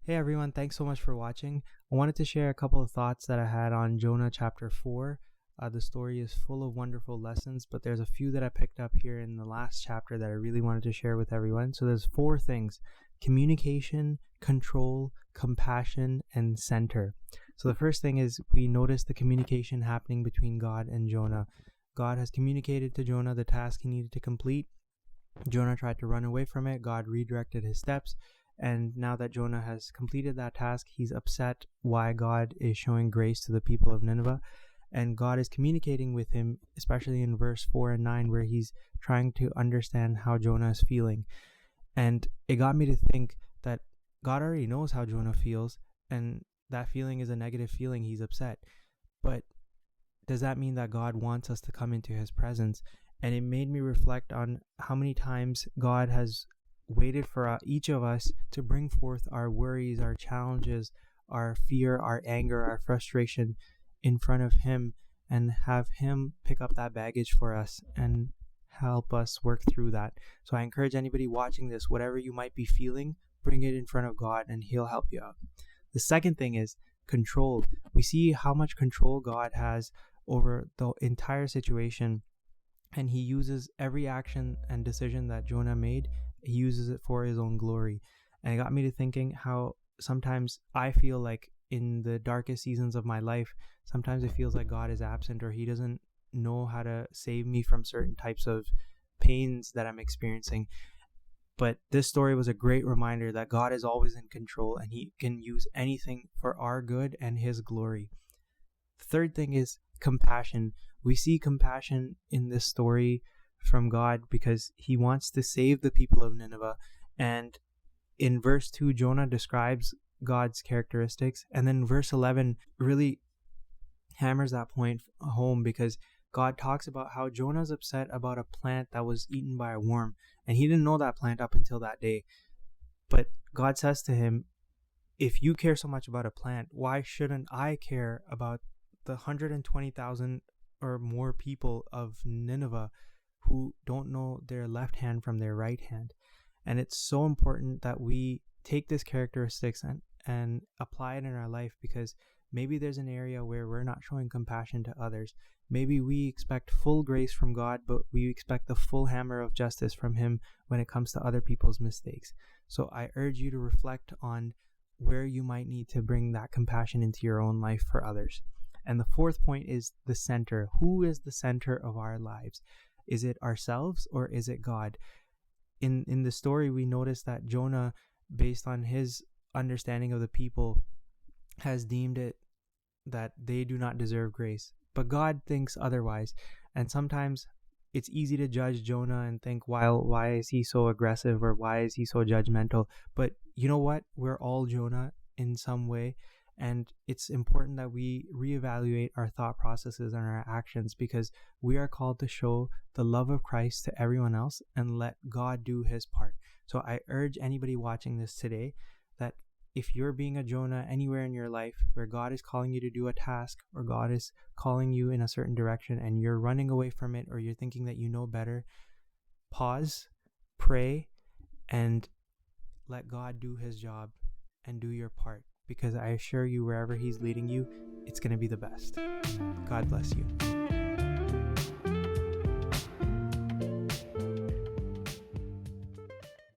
Hey everyone, thanks so much for watching. I wanted to share a couple of thoughts that I had on Jonah chapter 4. The story is full of wonderful lessons, but there's a few that I picked up here in the last chapter that I really wanted to share with everyone. So there's 4 things: communication, control, compassion, and center. So the first thing is we notice the communication happening between God and Jonah. God has communicated to Jonah the task he needed to complete. Jonah tried to run away from it. God redirected his steps. And now that Jonah has completed that task, he's upset why God is showing grace to the people of Nineveh. And God is communicating with him, especially in verse 4 and 9, where he's trying to understand how Jonah is feeling. And it got me to think that God already knows how Jonah feels, and that feeling is a negative feeling. He's upset. But does that mean that God wants us to come into his presence? And it made me reflect on how many times God has waited for each of us to bring forth our worries, our challenges, our fear, our anger, our frustration in front of him, and have him pick up that baggage for us and help us work through that. So I encourage anybody watching this, whatever you might be feeling, bring it in front of God and he'll help you out. The second thing is control. We see how much control God has over the entire situation, and he uses every action and decision that Jonah made, he uses it for his own glory. And it got me to thinking how sometimes I feel like in the darkest seasons of my life, sometimes it feels like God is absent, or he doesn't know how to save me from certain types of pains that I'm experiencing. But this story was a great reminder that God is always in control, and he can use anything for our good and his glory. The third thing is compassion. We see compassion in this story from God because he wants to save the people of Nineveh. And in verse 2, Jonah describes God's characteristics. And then verse 11 really hammers that point home, because God talks about how Jonah's upset about a plant that was eaten by a worm. And he didn't know that plant up until that day. But God says to him, if you care so much about a plant, why shouldn't I care about the 120,000 or more people of Nineveh who don't know their left hand from their right hand? And it's so important that we take this characteristics and apply it in our life, because maybe there's an area where we're not showing compassion to others. Maybe we expect full grace from God, but we expect the full hammer of justice from him when it comes to other people's mistakes. So I urge you to reflect on where you might need to bring that compassion into your own life for others. And the fourth point is the center. Who is the center of our lives? Is it ourselves or is it God? In the story, we notice that Jonah, based on his understanding of the people, has deemed it that they do not deserve grace. But God thinks otherwise. And sometimes it's easy to judge Jonah and think, why is he so aggressive, or why is he so judgmental? But you know what? We're all Jonah in some way. And it's important that we reevaluate our thought processes and our actions, because we are called to show the love of Christ to everyone else and let God do his part. So I urge anybody watching this today that if you're being a Jonah anywhere in your life where God is calling you to do a task, or God is calling you in a certain direction and you're running away from it, or you're thinking that you know better, pause, pray, and let God do his job and do your part. Because I assure you, wherever he's leading you, it's going to be the best. God bless you.